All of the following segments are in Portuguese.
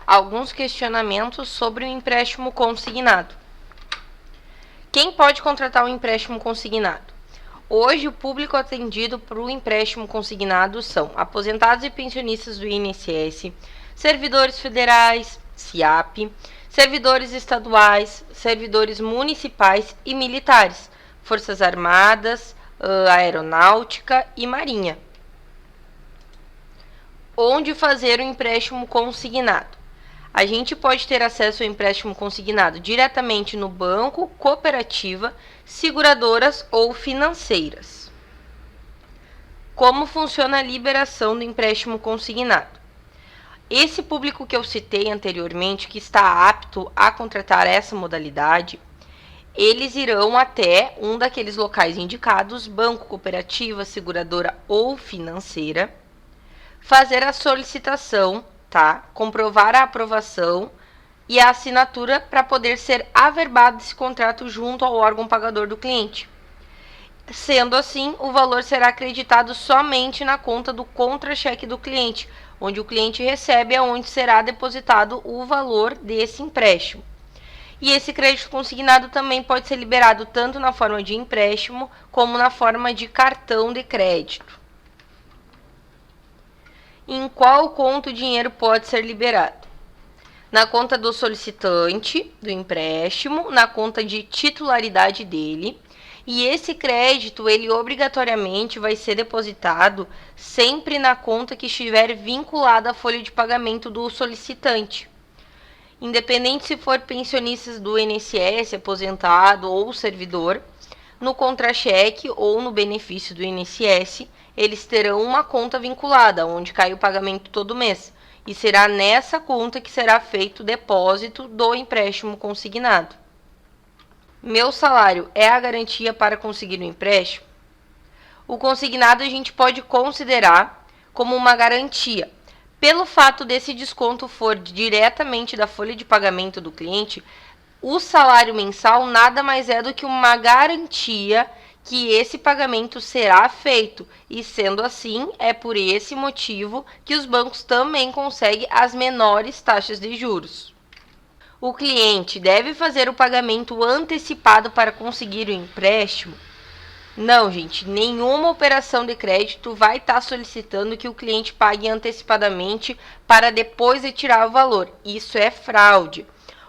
alguns questionamentos sobre o empréstimo consignado. Quem pode contratar um empréstimo consignado? Hoje, o público atendido para o empréstimo consignado são aposentados e pensionistas do INSS, servidores federais, SIAP, servidores estaduais, servidores municipais e militares, Forças Armadas, Aeronáutica e Marinha. Onde fazer o empréstimo consignado? A gente pode ter acesso ao empréstimo consignado diretamente no banco, cooperativa, seguradoras ou financeiras. Como funciona a liberação do empréstimo consignado? Esse público que eu citei anteriormente, que está apto a contratar essa modalidade, eles irão até um daqueles locais indicados, banco, cooperativa, seguradora ou financeira, fazer a solicitação, tá? Comprovar a aprovação e a assinatura para poder ser averbado esse contrato junto ao órgão pagador do cliente. Sendo assim, o valor será acreditado somente na conta do contra-cheque do cliente, onde o cliente recebe aonde será depositado o valor desse empréstimo. E esse crédito consignado também pode ser liberado tanto na forma de empréstimo como na forma de cartão de crédito. Em qual conta o dinheiro pode ser liberado? Na conta do solicitante do empréstimo, na conta de titularidade dele. E esse crédito, ele obrigatoriamente vai ser depositado sempre na conta que estiver vinculada à folha de pagamento do solicitante. Independente se for pensionista do INSS, aposentado ou servidor, no contra-cheque ou no benefício do INSS, eles terão uma conta vinculada, onde cai o pagamento todo mês. E será nessa conta que será feito o depósito do empréstimo consignado. Meu salário é a garantia para conseguir o empréstimo? O consignado a gente pode considerar como uma garantia. Pelo fato desse desconto for diretamente da folha de pagamento do cliente, o salário mensal nada mais é do que uma garantia que esse pagamento será feito, e sendo assim, é por esse motivo que os bancos também conseguem as menores taxas de juros. O cliente deve fazer o pagamento antecipado para conseguir o empréstimo? Não, gente, nenhuma operação de crédito vai estar solicitando que o cliente pague antecipadamente para depois retirar o valor. Isso é fraude.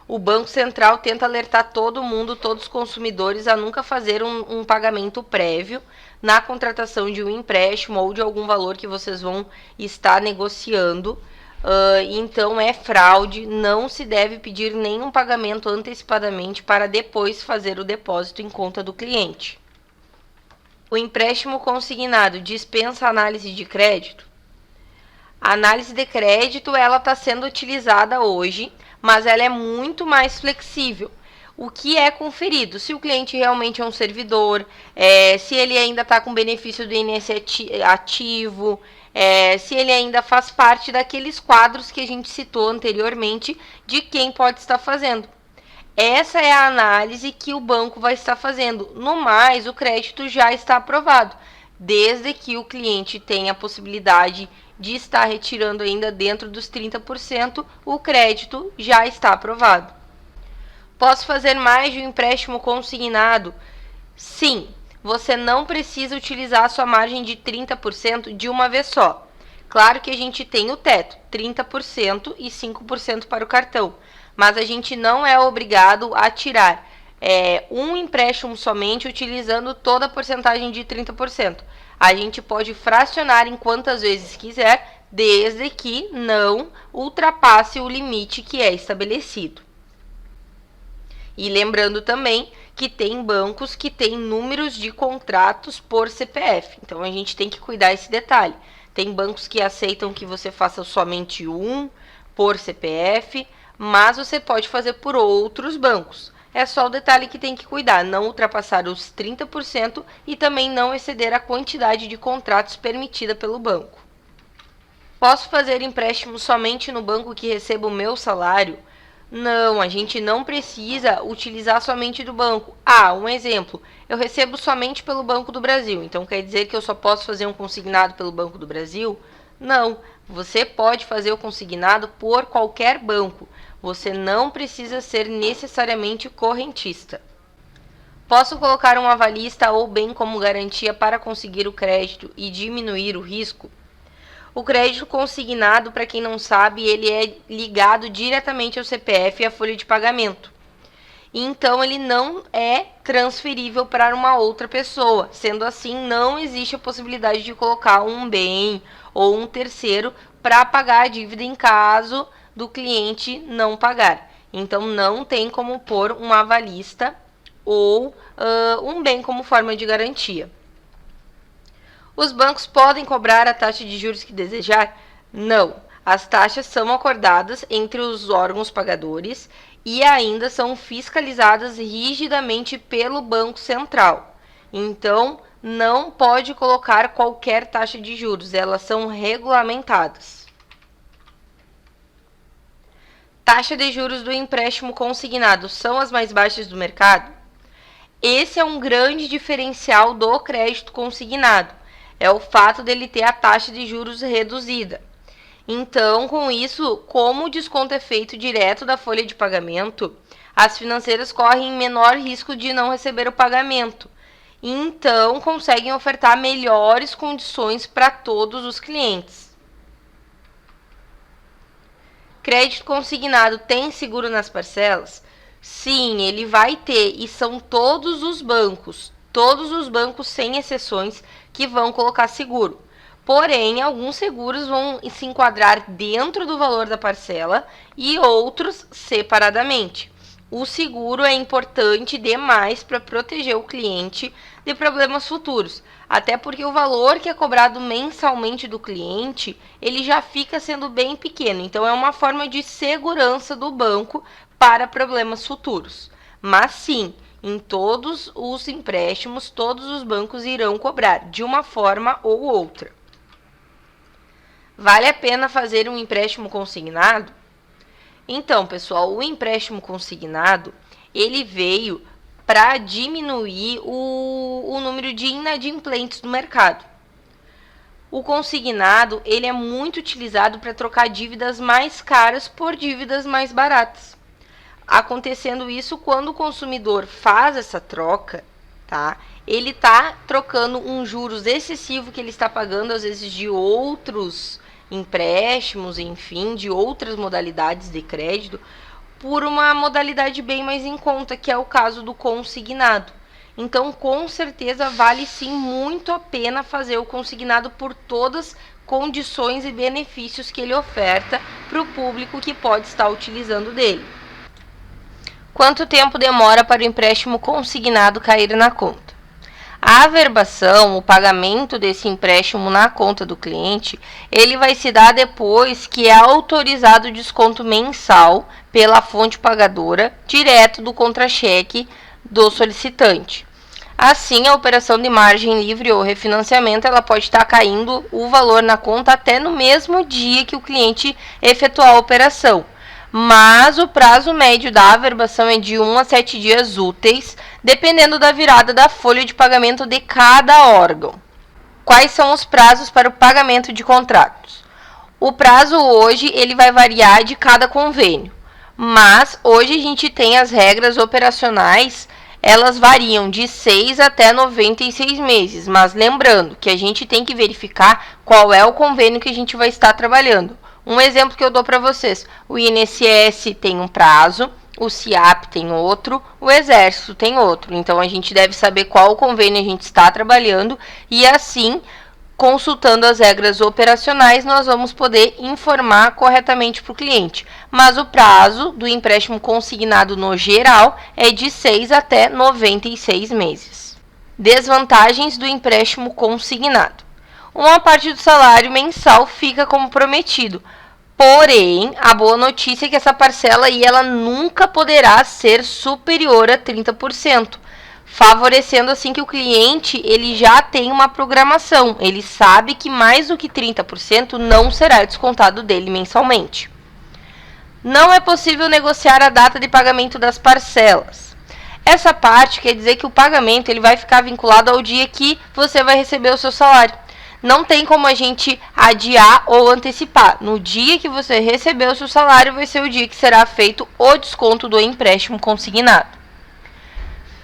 O Banco Central tenta alertar todo mundo, todos os consumidores, a nunca fazer um pagamento prévio na contratação de um empréstimo ou de algum valor que vocês vão estar negociando. Então é fraude, não se deve pedir nenhum pagamento antecipadamente para depois fazer o depósito em conta do cliente. O empréstimo consignado dispensa análise de crédito? A análise de crédito ela está sendo utilizada hoje, mas ela é muito mais flexível. O que é conferido? Se o cliente realmente é um servidor, se ele ainda está com benefício do INSS ativo, se ele ainda faz parte daqueles quadros que a gente citou anteriormente de quem pode estar fazendo. Essa é a análise que o banco vai estar fazendo. No mais, o crédito já está aprovado, desde que o cliente tenha a possibilidade de estar retirando ainda dentro dos 30%, o crédito já está aprovado. Posso fazer mais de um empréstimo consignado? Sim, você não precisa utilizar a sua margem de 30% de uma vez só. Claro que a gente tem o teto, 30% e 5% para o cartão, mas a gente não é obrigado a tirar um empréstimo somente utilizando toda a porcentagem de 30%. A gente pode fracionar em quantas vezes quiser, desde que não ultrapasse o limite que é estabelecido. E lembrando também que tem bancos que têm números de contratos por CPF, então a gente tem que cuidar desse detalhe. Tem bancos que aceitam que você faça somente um por CPF, mas você pode fazer por outros bancos. É só o detalhe que tem que cuidar, não ultrapassar os 30% e também não exceder a quantidade de contratos permitida pelo banco. Posso fazer empréstimo somente no banco que receba o meu salário? Não, a gente não precisa utilizar somente do banco. Um exemplo, eu recebo somente pelo Banco do Brasil, então quer dizer que eu só posso fazer um consignado pelo Banco do Brasil? Não, Você pode fazer o consignado por qualquer banco. Você não precisa ser necessariamente correntista. Posso colocar um avalista ou bem como garantia para conseguir o crédito e diminuir o risco? O crédito consignado, para quem não sabe, ele é ligado diretamente ao CPF e à folha de pagamento. Então, ele não é transferível para uma outra pessoa. Sendo assim, não existe a possibilidade de colocar um bem ou um terceiro para pagar a dívida em caso do cliente não pagar. Então, não tem como pôr um avalista ou um bem como forma de garantia. Os bancos podem cobrar a taxa de juros que desejar? Não. As taxas são acordadas entre os órgãos pagadores e ainda são fiscalizadas rigidamente pelo Banco Central. Então, não pode colocar qualquer taxa de juros, elas são regulamentadas. Taxa de juros do empréstimo consignado são as mais baixas do mercado? Esse é um grande diferencial do crédito consignado, é o fato dele ter a taxa de juros reduzida. Então, com isso, como o desconto é feito direto da folha de pagamento, as financeiras correm menor risco de não receber o pagamento. Então, conseguem ofertar melhores condições para todos os clientes. Crédito consignado tem seguro nas parcelas? Sim, ele vai ter, e são todos os bancos sem exceções, que vão colocar seguro. Porém, alguns seguros vão se enquadrar dentro do valor da parcela e outros separadamente. O seguro é importante demais para proteger o cliente de problemas futuros, até porque o valor que é cobrado mensalmente do cliente, ele já fica sendo bem pequeno. Então, é uma forma de segurança do banco para problemas futuros. Mas sim, em todos os empréstimos, todos os bancos irão cobrar de uma forma ou outra. Vale a pena fazer um empréstimo consignado? Então, pessoal, o empréstimo consignado, ele veio para diminuir o número de inadimplentes do mercado. O consignado, ele é muito utilizado para trocar dívidas mais caras por dívidas mais baratas. Acontecendo isso quando o consumidor faz essa troca, tá? Ele está trocando um juros excessivo que ele está pagando, às vezes, de outros empréstimos, enfim, de outras modalidades de crédito, por uma modalidade bem mais em conta, que é o caso do consignado. Então, com certeza, vale sim muito a pena fazer o consignado por todas as condições e benefícios que ele oferta para o público que pode estar utilizando dele. Quanto tempo demora para o empréstimo consignado cair na conta? A averbação, o pagamento desse empréstimo na conta do cliente, ele vai se dar depois que é autorizado o desconto mensal pela fonte pagadora, direto do contra-cheque do solicitante. Assim, a operação de margem livre ou refinanciamento, ela pode estar caindo o valor na conta até no mesmo dia que o cliente efetuar a operação. Mas o prazo médio da averbação é de 1 a 7 dias úteis, dependendo da virada da folha de pagamento de cada órgão. Quais são os prazos para o pagamento de contratos? O prazo hoje ele vai variar de cada convênio, mas hoje a gente tem as regras operacionais, elas variam de 6 até 96 meses, mas lembrando que a gente tem que verificar qual é o convênio que a gente vai estar trabalhando. Um exemplo que eu dou para vocês, o INSS tem um prazo, o SIAP tem outro, o Exército tem outro. Então, a gente deve saber qual convênio a gente está trabalhando e assim, consultando as regras operacionais, nós vamos poder informar corretamente para o cliente. Mas o prazo do empréstimo consignado no geral é de 6 até 96 meses. Desvantagens do empréstimo consignado. Uma parte do salário mensal fica como prometido. Porém, a boa notícia é que essa parcela aí, ela nunca poderá ser superior a 30%, favorecendo assim que o cliente ele já tem uma programação. Ele sabe que mais do que 30% não será descontado dele mensalmente. Não é possível negociar a data de pagamento das parcelas. Essa parte quer dizer que o pagamento ele vai ficar vinculado ao dia que você vai receber o seu salário. Não tem como a gente adiar ou antecipar. No dia que você receber o seu salário, vai ser o dia que será feito o desconto do empréstimo consignado.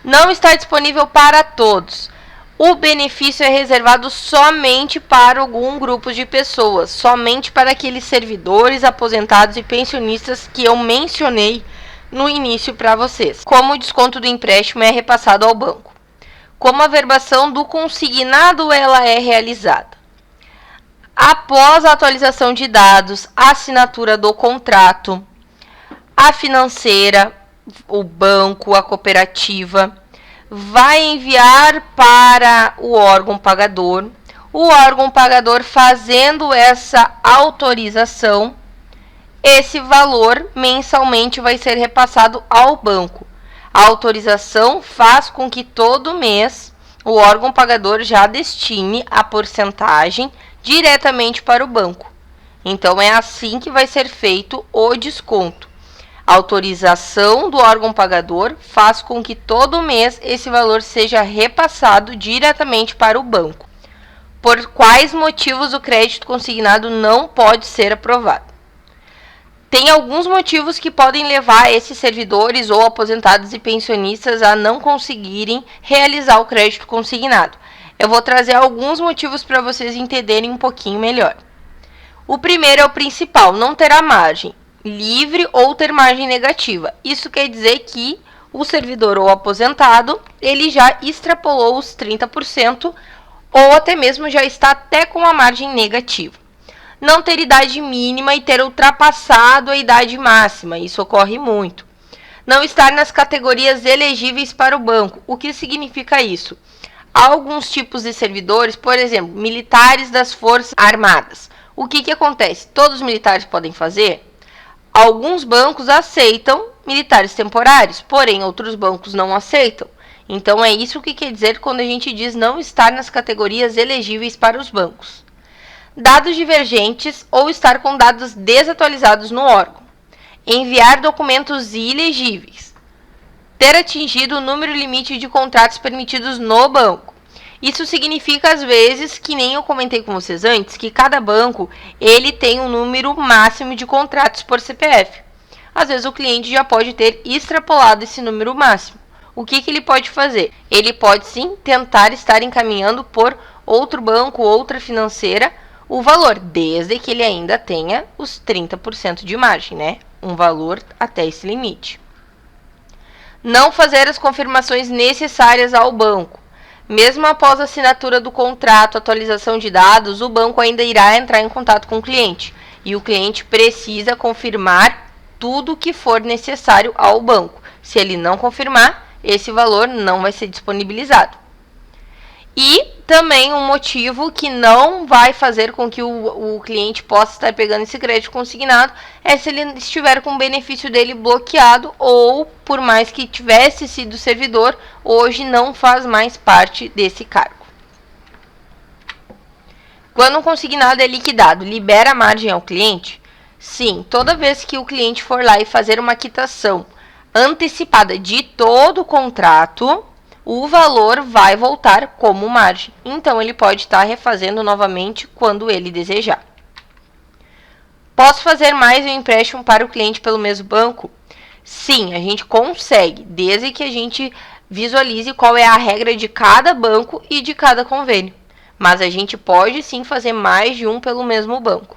Não está disponível para todos. O benefício é reservado somente para algum grupo de pessoas, somente para aqueles servidores, aposentados e pensionistas que eu mencionei no início para vocês. Como o desconto do empréstimo é repassado ao banco. Como a verbação do consignado ela é realizada. Após a atualização de dados, a assinatura do contrato, a financeira, o banco, a cooperativa, vai enviar para o órgão pagador. O órgão pagador, fazendo essa autorização, esse valor mensalmente vai ser repassado ao banco. A autorização faz com que todo mês o órgão pagador já destine a porcentagem diretamente para o banco. Então é assim que vai ser feito o desconto. A autorização do órgão pagador faz com que todo mês esse valor seja repassado diretamente para o banco. Por quais motivos o crédito consignado não pode ser aprovado? Tem alguns motivos que podem levar esses servidores ou aposentados e pensionistas a não conseguirem realizar o crédito consignado. Eu vou trazer alguns motivos para vocês entenderem um pouquinho melhor. O primeiro é o principal, não terá margem livre ou ter margem negativa. Isso quer dizer que o servidor ou aposentado, ele já extrapolou os 30% ou até mesmo já está até com a margem negativa. Não ter idade mínima e ter ultrapassado a idade máxima, isso ocorre muito. Não estar nas categorias elegíveis para o banco. O que significa isso? Há alguns tipos de servidores, por exemplo, militares das Forças Armadas. O que acontece? Todos os militares podem fazer? Alguns bancos aceitam militares temporários, porém outros bancos não aceitam. Então é isso que quer dizer quando a gente diz não estar nas categorias elegíveis para os bancos. Dados divergentes ou estar com dados desatualizados no órgão. Enviar documentos ilegíveis. Ter atingido o número limite de contratos permitidos no banco. Isso significa, às vezes, que nem eu comentei com vocês antes, que cada banco ele tem um número máximo de contratos por CPF. Às vezes o cliente já pode ter extrapolado esse número máximo. O que ele pode fazer? Ele pode sim tentar estar encaminhando por outro banco, outra financeira, o valor, desde que ele ainda tenha os 30% de margem, né? Um valor até esse limite. Não fazer as confirmações necessárias ao banco. Mesmo após a assinatura do contrato, atualização de dados, o banco ainda irá entrar em contato com o cliente. E o cliente precisa confirmar tudo o que for necessário ao banco. Se ele não confirmar, esse valor não vai ser disponibilizado. E também um motivo que não vai fazer com que o cliente possa estar pegando esse crédito consignado é se ele estiver com o benefício dele bloqueado ou, por mais que tivesse sido servidor, hoje não faz mais parte desse cargo. Quando um consignado é liquidado, libera margem ao cliente? Sim, toda vez que o cliente for lá e fazer uma quitação antecipada de todo o contrato, o valor vai voltar como margem. Então, ele pode estar refazendo novamente quando ele desejar. Posso fazer mais um empréstimo para o cliente pelo mesmo banco? Sim, a gente consegue, desde que a gente visualize qual é a regra de cada banco e de cada convênio. Mas a gente pode sim fazer mais de um pelo mesmo banco.